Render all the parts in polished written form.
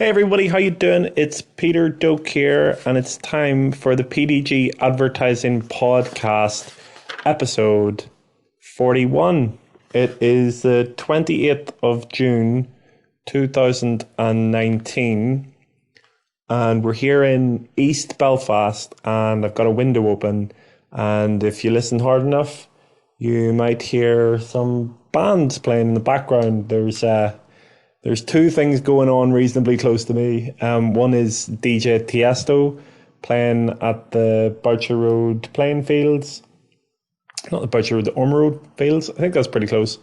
Hey everybody, how you doing? It's Peter Doak here, and it's time for the PDG Advertising Podcast, episode 41. It is the 28th of June, 2019, and we're here in East Belfast, and I've got a window open, and if you listen hard enough, you might hear some bands playing in the background. There's two things going on reasonably close to me. One is DJ Tiesto playing at the Boucher Road playing fields. Not the Boucher Road, the Ormer Road fields. I think that's pretty close.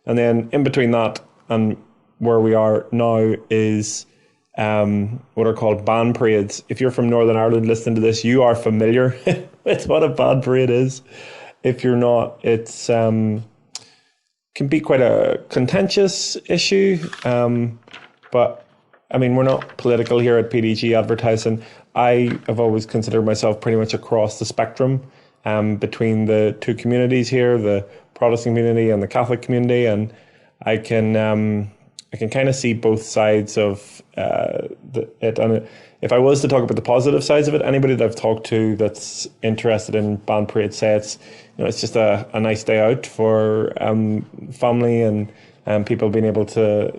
And then in between that and where we are now is what are called band parades. If you're from Northern Ireland listening to this, you are familiar with what a band parade is. If you're not, it's can be quite a contentious issue, but I mean, we're not political here at PDG Advertising. I have always considered myself pretty much across the spectrum between the two communities here, the Protestant community and the Catholic community, and I can kind of see both sides of it. And if I was to talk about the positive sides of it, anybody that I've talked to that's interested in band parade say it's just a nice day out for family and people being able to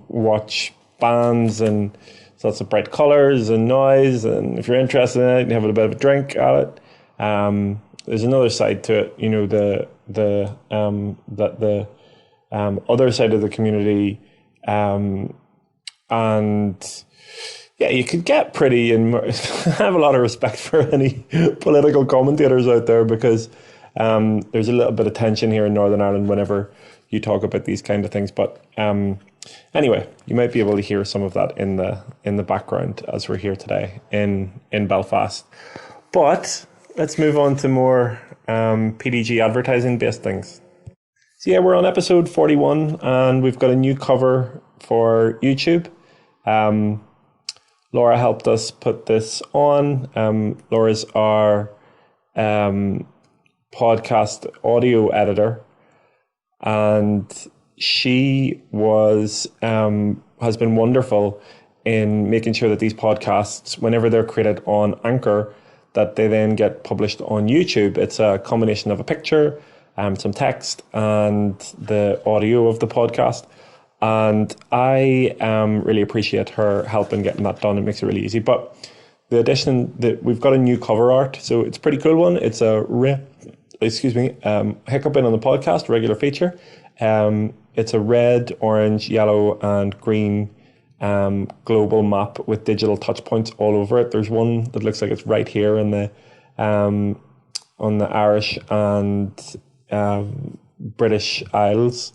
watch bands, and lots of bright colours and noise, and if you're interested in it and you have a bit of a drink at it. There's another side to it, the other side of the community, and yeah, you could get pretty, and I have a lot of respect for any political commentators out there, because there's a little bit of tension here in Northern Ireland whenever you talk about these kind of things. But anyway, you might be able to hear some of that in the background as we're here today in Belfast. But let's move on to more PDG advertising based things. So yeah, we're on episode 41, and we've got a new cover for YouTube. Laura helped us put this on. Laura's our podcast audio editor, and she has been wonderful in making sure that these podcasts, whenever they're created on Anchor, that they then get published on YouTube. It's a combination of a picture, some text, and the audio of the podcast. And I really appreciate her help in getting that done. It makes it really easy. But the addition that we've got a new cover art, so it's a pretty cool one. It's a hiccup in on the podcast, regular feature. It's a red, orange, yellow, and green global map with digital touch points all over it. There's one that looks like it's right here in the on the Irish and British Isles.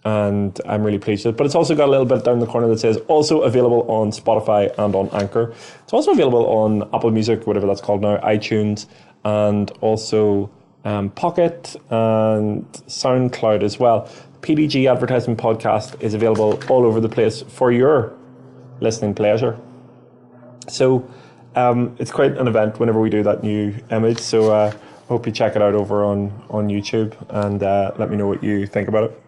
And I'm really pleased with it. But it's also got a little bit down the corner that says also available on Spotify and on Anchor. It's also available on Apple Music, whatever that's called now, iTunes, and also Pocket and SoundCloud as well. PDG Advertising Podcast is available all over the place for your listening pleasure. So it's quite an event whenever we do that new image. So I hope you check it out over on YouTube, and let me know what you think about it.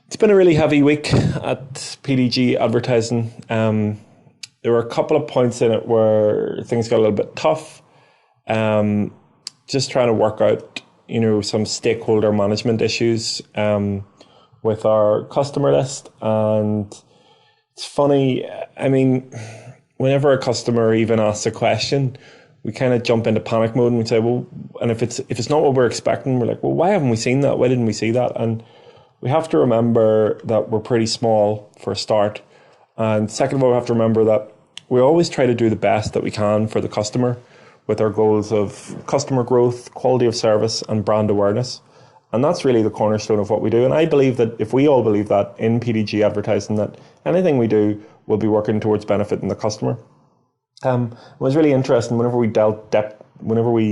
It's been a really heavy week at PDG Advertising. There were a couple of points in it where things got a little bit tough. Just trying to work out, some stakeholder management issues with our customer list. And it's funny, I mean, whenever a customer even asks a question, we kind of jump into panic mode and we say, well, and if it's not what we're expecting, we're like, well, why haven't we seen that? Why didn't we see that? And we have to remember that we're pretty small for a start. And second of all, we have to remember that we always try to do the best that we can for the customer with our goals of customer growth, quality of service, and brand awareness. And that's really the cornerstone of what we do. And I believe that if we all believe that in PDG Advertising, that anything we do will be working towards benefiting the customer. It was really interesting whenever we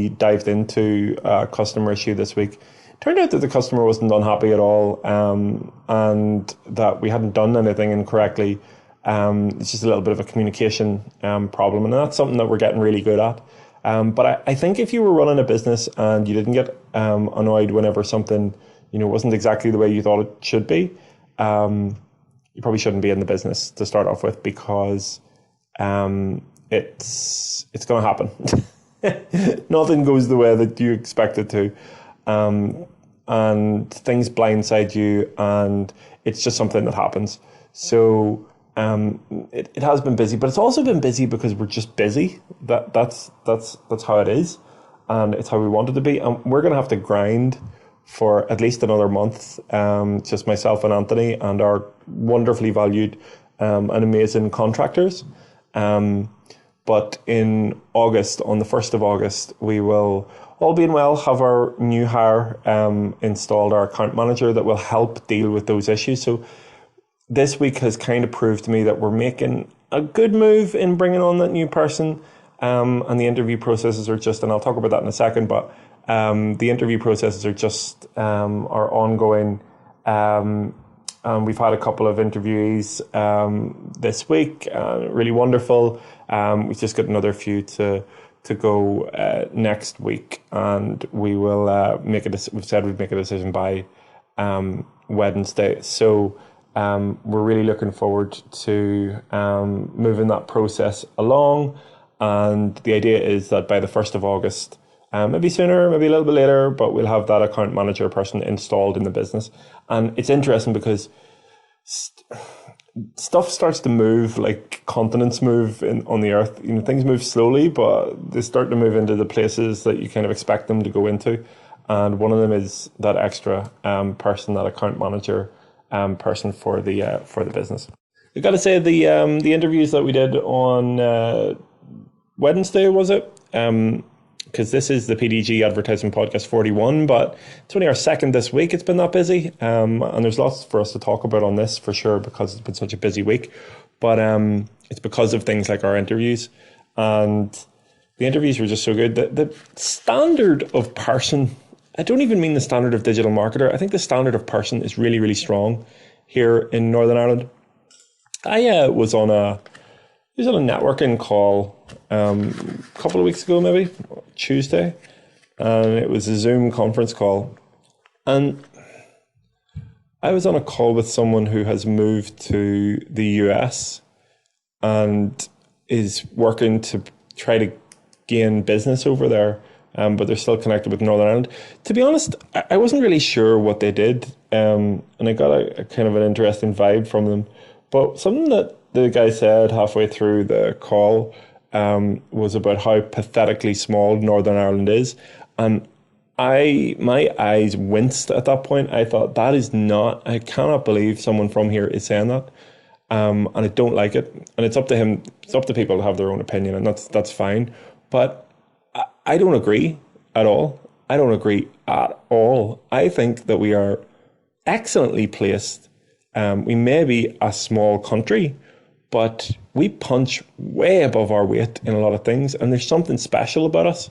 dived into a customer issue this week. Turned out that the customer wasn't unhappy at all, and that we hadn't done anything incorrectly. It's just a little bit of a communication problem, and that's something that we're getting really good at. But I think if you were running a business and you didn't get annoyed whenever something wasn't exactly the way you thought it should be, you probably shouldn't be in the business to start off with, because it's going to happen. Nothing goes the way that you expect it to, and things blindside you, and it's just something that happens. So it has been busy, but it's also been busy because we're just busy. That's how it is, and it's how we want it to be. And we're going to have to grind for at least another month, just myself and Anthony and our wonderfully valued and amazing contractors. But in August, on the 1st of August, we will, all being well, have our new hire installed, our account manager that will help deal with those issues. So this week has kind of proved to me that we're making a good move in bringing on that new person. And the interview processes are just, and I'll talk about that in a second, but the interview processes are just are ongoing. And we've had a couple of interviewees this week, really wonderful. We've just got another few to go next week, and we will we've said we'd make a decision by Wednesday. So we're really looking forward to moving that process along. And the idea is that by the 1st of August, maybe sooner, maybe a little bit later, but we'll have that account manager person installed in the business. And it's interesting because stuff starts to move like continents move on the earth. You know, things move slowly, but they start to move into the places that you kind of expect them to go into. And one of them is that extra person, that account manager person for the business. I got to say the interviews that we did on Wednesday, was it? Because this is the PDG Advertising Podcast 41, but it's only our second this week. It's been that busy, and there's lots for us to talk about on this for sure, because it's been such a busy week. But it's because of things like our interviews, and the interviews were just so good. The standard of person, I don't even mean the standard of digital marketer. I think the standard of person is really, really strong here in Northern Ireland. I was on a networking call a couple of weeks ago, maybe Tuesday, and it was a Zoom conference call. And I was on a call with someone who has moved to the US and is working to try to gain business over there, but they're still connected with Northern Ireland. To be honest, I wasn't really sure what they did, and I got a kind of an interesting vibe from them. But something that the guy said halfway through the call was about how pathetically small Northern Ireland is. And my eyes winced at that point. I thought, I cannot believe someone from here is saying that. And I don't like it. And it's up to him, it's up to people to have their own opinion, and that's fine. But I don't agree at all. I don't agree at all. I think that we are excellently placed. We may be a small country, but we punch way above our weight in a lot of things, and there's something special about us.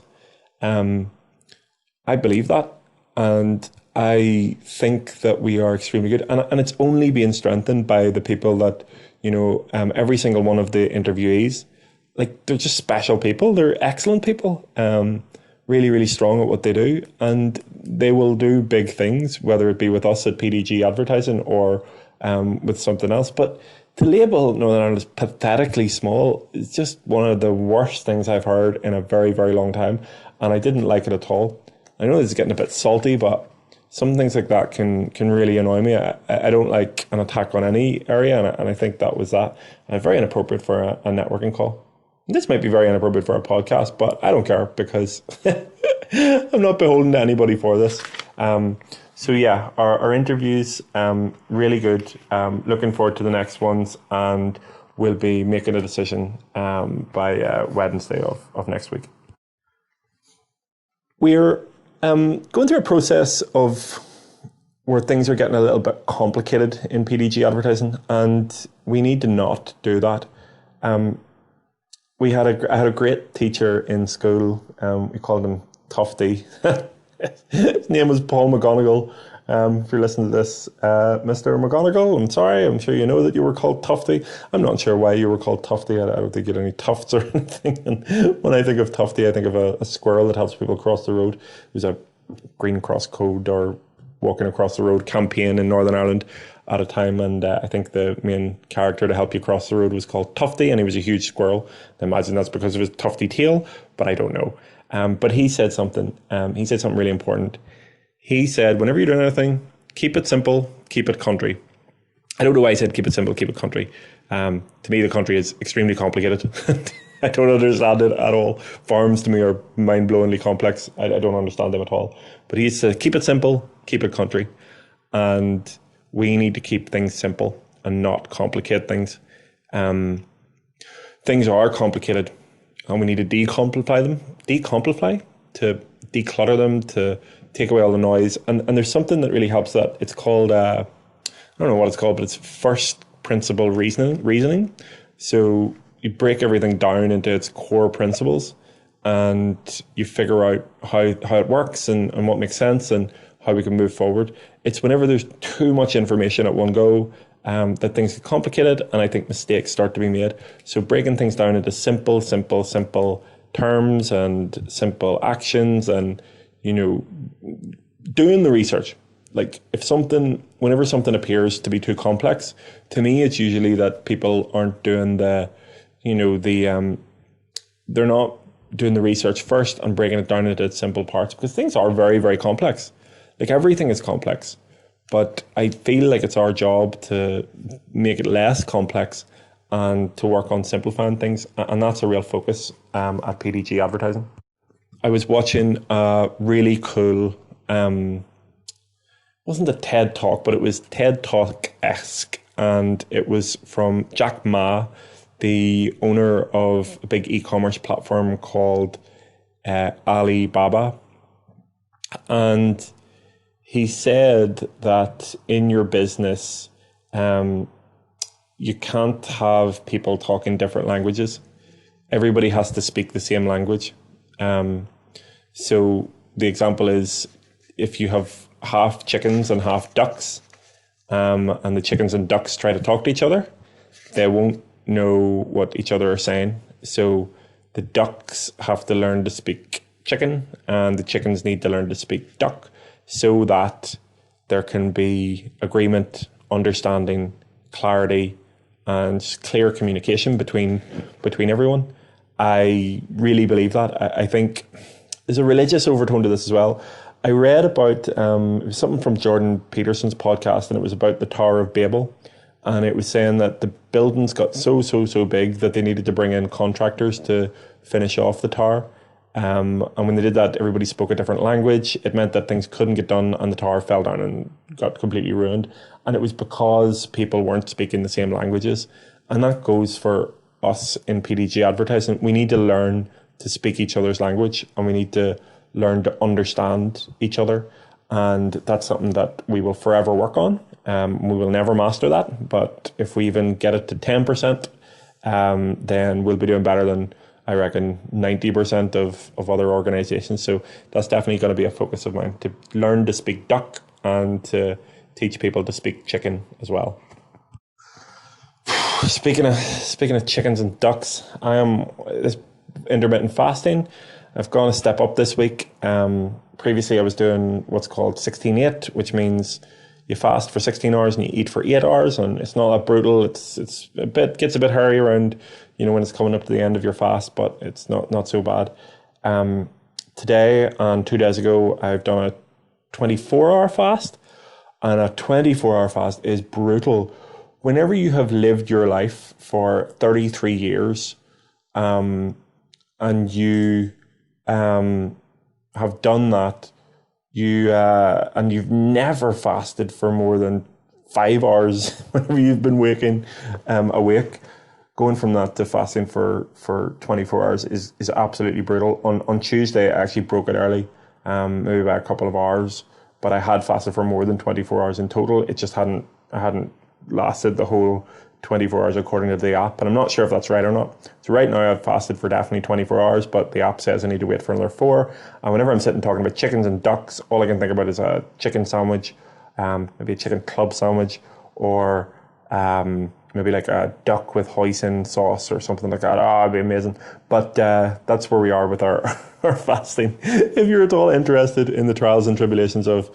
I believe that, and I think that we are extremely good, and it's only being strengthened by the people that, every single one of the interviewees, like, they're just special people. They're excellent people, really, really strong at what they do, and they will do big things, whether it be with us at PDG Advertising or with something else. But to label Northern Ireland as pathetically small is just one of the worst things I've heard in a very, very long time, and I didn't like it at all. I know this is getting a bit salty, but some things like that can really annoy me. I don't like an attack on any area, and I think that was that. Very inappropriate for a networking call. This might be very inappropriate for a podcast, but I don't care, because I'm not beholden to anybody for this. So yeah, our interviews, really good. Looking forward to the next ones, and we'll be making a decision by Wednesday of next week. We're going through a process of where things are getting a little bit complicated in PDG advertising, and we need to not do that. I had a great teacher in school. We called him Tufty. His name was Paul McGonigal. If you're listening to this, Mr. McGonigal, I'm sorry. I'm sure you know that you were called Tufty. I'm not sure why you were called Tufty. I don't think you had any tufts or anything. And when I think of Tufty, I think of a squirrel that helps people cross the road. Who's a Green Cross Code or walking across the road campaign in Northern Ireland at a time, and I think the main character to help you cross the road was called Tufty, and he was a huge squirrel. I imagine that's because of his tufty tail, but I don't know. But he said something. He said something really important. He said, whenever you're doing anything, keep it simple, keep it country. I don't know why he said keep it simple, keep it country. To me, the country is extremely complicated. I don't understand it at all. Farms to me are mind-blowingly complex. I don't understand them at all. But he said, keep it simple, keep it country. And we need to keep things simple and not complicate things. Things are complicated, and we need to decomplify them. To declutter them, to take away all the noise. And there's something that really helps that. It's called, I don't know what it's called, but it's first principle reasoning. So you break everything down into its core principles, and you figure out how it works and what makes sense and how we can move forward. It's whenever there's too much information at one go that things get complicated, and I think mistakes start to be made. So breaking things down into simple terms and simple actions, and doing the research. Like whenever something appears to be too complex, to me it's usually that people aren't doing they're not doing the research first and breaking it down into simple parts, because things are very, very complex. Like everything is complex, but I feel like it's our job to make it less complex and to work on simplifying things. And that's a real focus at PDG Advertising. I was watching a really cool, wasn't a TED Talk, but it was TED Talk-esque. And it was from Jack Ma, the owner of a big e-commerce platform called Alibaba. And he said that in your business, you can't have people talking different languages. Everybody has to speak the same language. So the example is, if you have half chickens and half ducks, and the chickens and ducks try to talk to each other, they won't know what each other are saying. So the ducks have to learn to speak chicken, and the chickens need to learn to speak duck, so that there can be agreement, understanding, clarity, and just clear communication between everyone. I really believe that. I think there's a religious overtone to this as well. I read about it was something from Jordan Peterson's podcast, and it was about the Tower of Babel. And it was saying that the buildings got so big that they needed to bring in contractors to finish off the tower. And when they did that, everybody spoke a different language. It meant that things couldn't get done, and the tower fell down and got completely ruined. And it was because people weren't speaking the same languages. And that goes for us in PDG Advertising. We need to learn to speak each other's language, and we need to learn to understand each other. And that's something that we will forever work on. We will never master that, but if we even get it to 10%, then we'll be doing better than, I reckon, 90% of other organizations. So that's definitely going to be a focus of mine, to learn to speak duck and to teach people to speak chicken as well. Speaking of chickens and ducks, I am this intermittent fasting. I've gone a step up this week. Previously, I was doing what's called 16-8, which means you fast for 16 hours and you eat for 8 hours, and it's not that brutal. It's gets a bit hairy around, when it's coming up to the end of your fast, but it's not so bad. Today and 2 days ago, I've done a 24-hour fast, and a 24-hour fast is brutal. Whenever you have lived your life for 33 years, and you have done that, and you've never fasted for more than 5 hours whenever you've been awake, going from that to fasting for 24 hours is absolutely brutal. On Tuesday, I actually broke it early, maybe by a couple of hours, but I had fasted for more than 24 hours in total. It just I hadn't lasted the whole 24 hours according to the app, and I'm not sure if that's right or not. So right now I've fasted for definitely 24 hours, but the app says I need to wait for another 4. And whenever I'm sitting talking about chickens and ducks, all I can think about is a chicken sandwich, maybe a chicken club sandwich, or maybe like a duck with hoisin sauce or something like that. Oh, it'd be amazing. But that's where we are with our, our fasting. If you're at all interested in the trials and tribulations of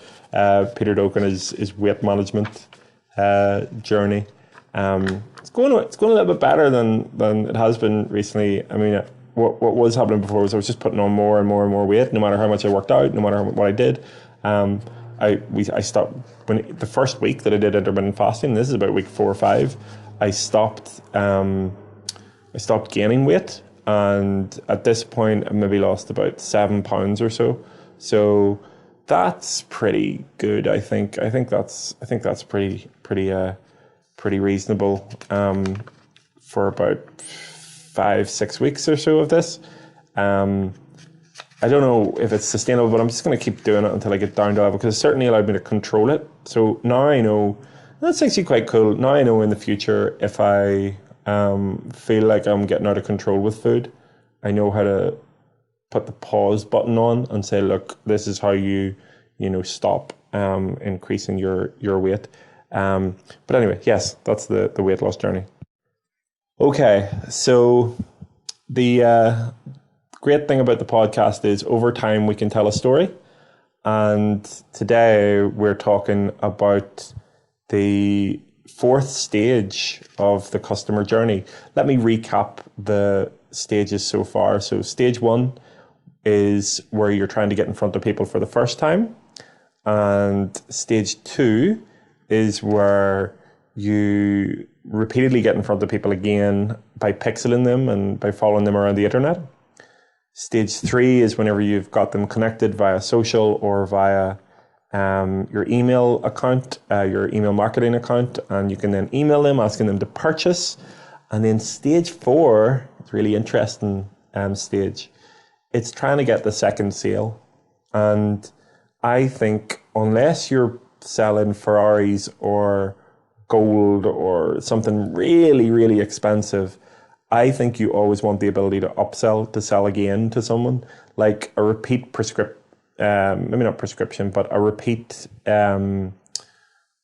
Peter Doak and his weight management journey, it's going a little bit better than it has been recently. I mean, what was happening before was I was just putting on more and more and more weight, no matter how much I worked out, no matter what I did. I stopped when the first week that I did intermittent fasting. This is about week 4 or 5. I stopped gaining weight, and at this point I maybe lost about 7 pounds or so. So that's pretty good. I think that's pretty reasonable for about 5-6 weeks or so of this. I don't know if it's sustainable, but I'm just going to keep doing it until I get down to level, because it certainly allowed me to control it. So now I know, that's actually quite cool. Now I know in the future, if I feel like I'm getting out of control with food, I know how to put the pause button on and say, look, this is how you stop increasing your weight. But anyway, yes, that's the weight loss journey. Okay, so the great thing about the podcast is over time we can tell a story. And today we're talking about the 4th stage of the customer journey. Let me recap the stages so far. So stage 1 is where you're trying to get in front of people for the first time. And stage 2 is where you repeatedly get in front of people again by pixeling them and by following them around the internet. Stage 3 is whenever you've got them connected via social or via your email account, your email marketing account, and you can then email them asking them to purchase. And then stage 4, it's really interesting stage. It's trying to get the second sale. And I think unless you're selling Ferraris or gold or something really, really expensive, I think you always want the ability to upsell, to sell again to someone, like a repeat maybe not prescription, but a repeat order,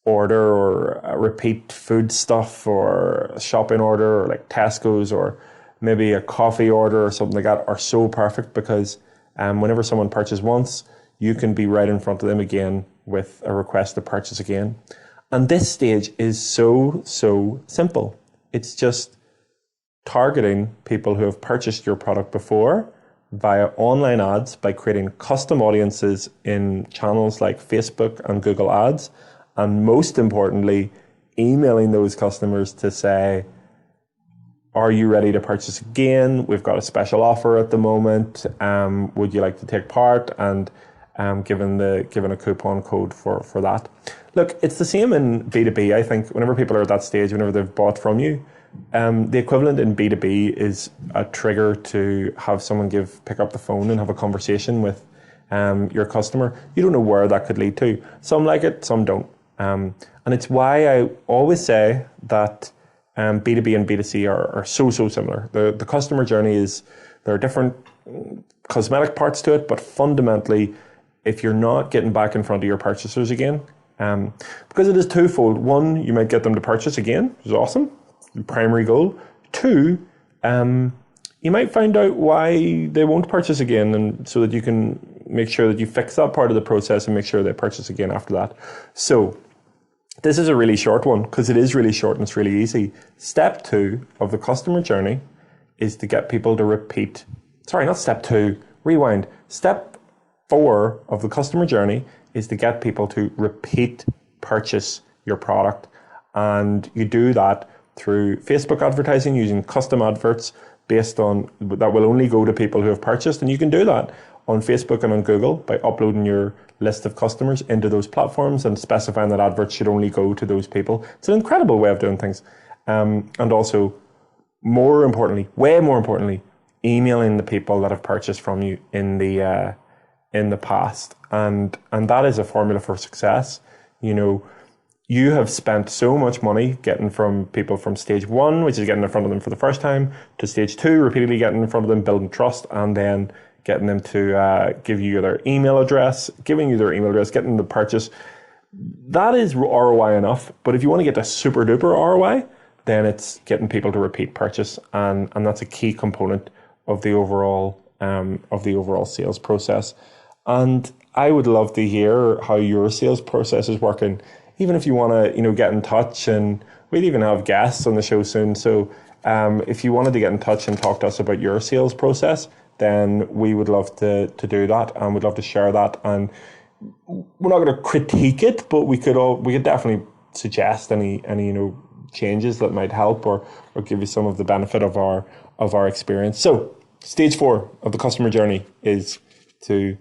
or a repeat food stuff, or a shopping order, or like Tesco's, or maybe a coffee order or something like that, are so perfect, because whenever someone purchases once, you can be right in front of them again with a request to purchase again. And this stage is so simple. It's just targeting people who have purchased your product before via online ads by creating custom audiences in channels like Facebook and Google Ads. And most importantly, emailing those customers to say, are you ready to purchase again? We've got a special offer at the moment. Would you like to take part? And given a coupon code for that. Look, it's the same in B2B. I think whenever people are at that stage, whenever they've bought from you, the equivalent in B2B is a trigger to have someone pick up the phone and have a conversation with your customer. You don't know where that could lead to. Some like it, some don't. And it's why I always say that B2B and B2C are so similar. The customer journey there are different cosmetic parts to it, but fundamentally, if you're not getting back in front of your purchasers again, because it is twofold. One, you might get them to purchase again, which is awesome, the primary goal. 2, you might find out why they won't purchase again, and so that you can make sure that you fix that part of the process and make sure they purchase again after that. So this is a really short one, because it is really short and it's really easy. Step 2 of the customer journey is to get people to repeat. Sorry, not step 2, rewind. Step 4 of the customer journey is to get people to repeat purchase your product. And you do that through Facebook advertising using custom adverts that will only go to people who have purchased. And you can do that on Facebook and on Google by uploading your list of customers into those platforms and specifying that adverts should only go to those people. It's an incredible way of doing things. And also, way more importantly, emailing the people that have purchased from you in the past. And that is a formula for success. You have spent so much money getting from people from stage 1, which is getting in front of them for the first time, to stage 2, repeatedly getting in front of them, building trust, and then getting them to give you their email address, getting them to purchase. That is ROI enough. But if you want to get a super duper ROI, then it's getting people to repeat purchase, and that's a key component of the overall sales process. And I would love to hear how your sales process is working. Even if you want to, get in touch, and we'd even have guests on the show soon. So if you wanted to get in touch and talk to us about your sales process, then we would love to do that, and we'd love to share that. And we're not going to critique it, but we could definitely suggest any changes that might help or give you some of the benefit of our experience. So stage 4 of the customer journey is to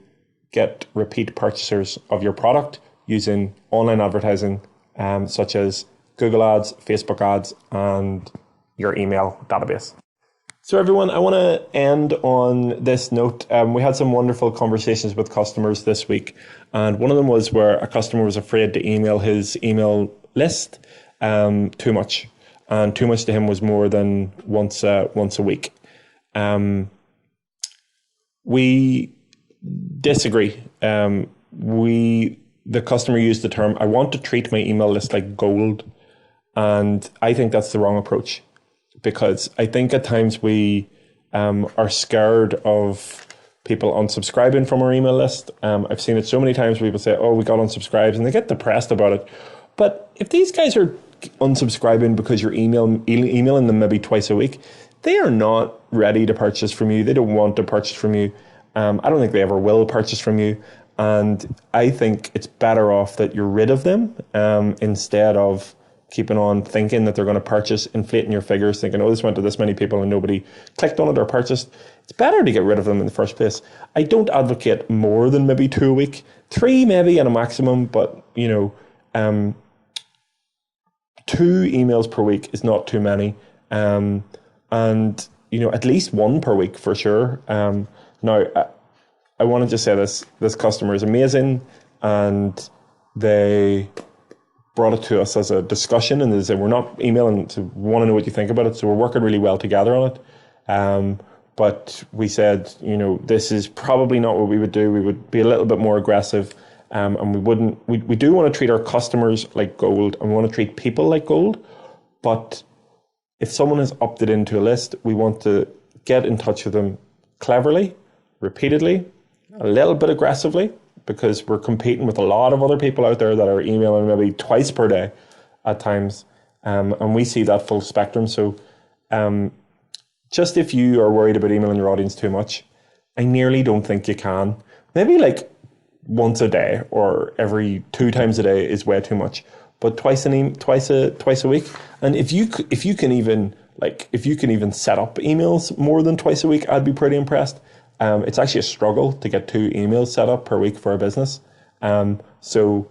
get repeat purchasers of your product using online advertising, such as Google Ads, Facebook Ads, and your email database. So everyone, I want to end on this note. We had some wonderful conversations with customers this week, and one of them was where a customer was afraid to email his email list too much, and too much to him was more than once a week. We disagree. The customer used the term, "I want to treat my email list like gold," and I think that's the wrong approach, because I think at times we are scared of people unsubscribing from our email list. I've seen it so many times where people say, "Oh, we got unsubscribed," and they get depressed about it. But if these guys are unsubscribing because you're emailing them maybe twice a week, they are not ready to purchase from you. They don't want to purchase from you. I don't think they ever will purchase from you. And I think it's better off that you're rid of them instead of keeping on thinking that they're going to purchase, inflating your figures, thinking, "Oh, this went to this many people and nobody clicked on it or purchased." It's better to get rid of them in the first place. I don't advocate more than maybe 2 a week, 3 maybe at a maximum, but 2 emails per week is not too many. And at least 1 per week for sure. Now, I want to just say this customer is amazing, and they brought it to us as a discussion, and they said, "We're not emailing to want to know what you think about it, so we're working really well together on it." But we said, this is probably not what we would do. We would be a little bit more aggressive, and we do want to treat our customers like gold, and we want to treat people like gold. But if someone has opted into a list, we want to get in touch with them cleverly, repeatedly, a little bit aggressively, because we're competing with a lot of other people out there that are emailing maybe twice per day at times. And we see that full spectrum. So just if you are worried about emailing your audience too much, I nearly don't think you can. Maybe like once a day or every 2 times a day is way too much. But twice a week. And if you can even set up emails more than twice a week, I'd be pretty impressed. It's actually a struggle to get 2 emails set up per week for a business. So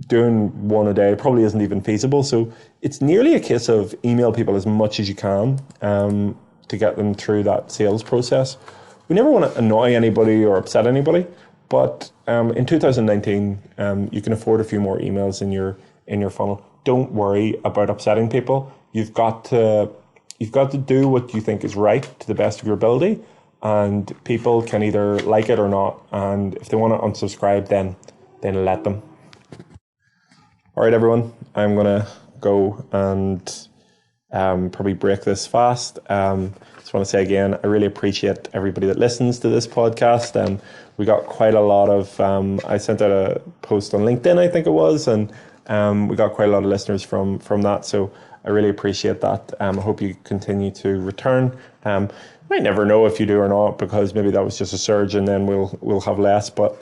doing 1 a day probably isn't even feasible. So it's nearly a case of email people as much as you can to get them through that sales process. We never want to annoy anybody or upset anybody, but in 2019, you can afford a few more emails in your funnel. Don't worry about upsetting people. You've got to do what you think is right to the best of your ability. And people can either like it or not. And if they want to unsubscribe, then let them. All right, everyone. I'm going to go and probably break this fast. Just want to say again, I really appreciate everybody that listens to this podcast. We got quite a lot of, I sent out a post on LinkedIn, I think it was, and we got quite a lot of listeners from that. So I really appreciate that. I hope you continue to return. Might never know if you do or not, because maybe that was just a surge and then we'll have less. But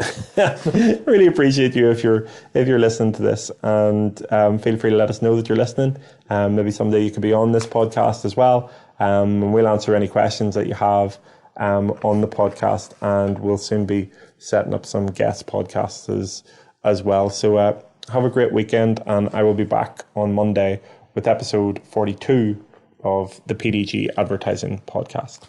really appreciate you if you're listening to this, and feel free to let us know that you're listening. Maybe someday you could be on this podcast as well, and we'll answer any questions that you have on the podcast, and we'll soon be setting up some guest podcasts as well. So have a great weekend, and I will be back on Monday with episode 42 of the PDG Advertising Podcast.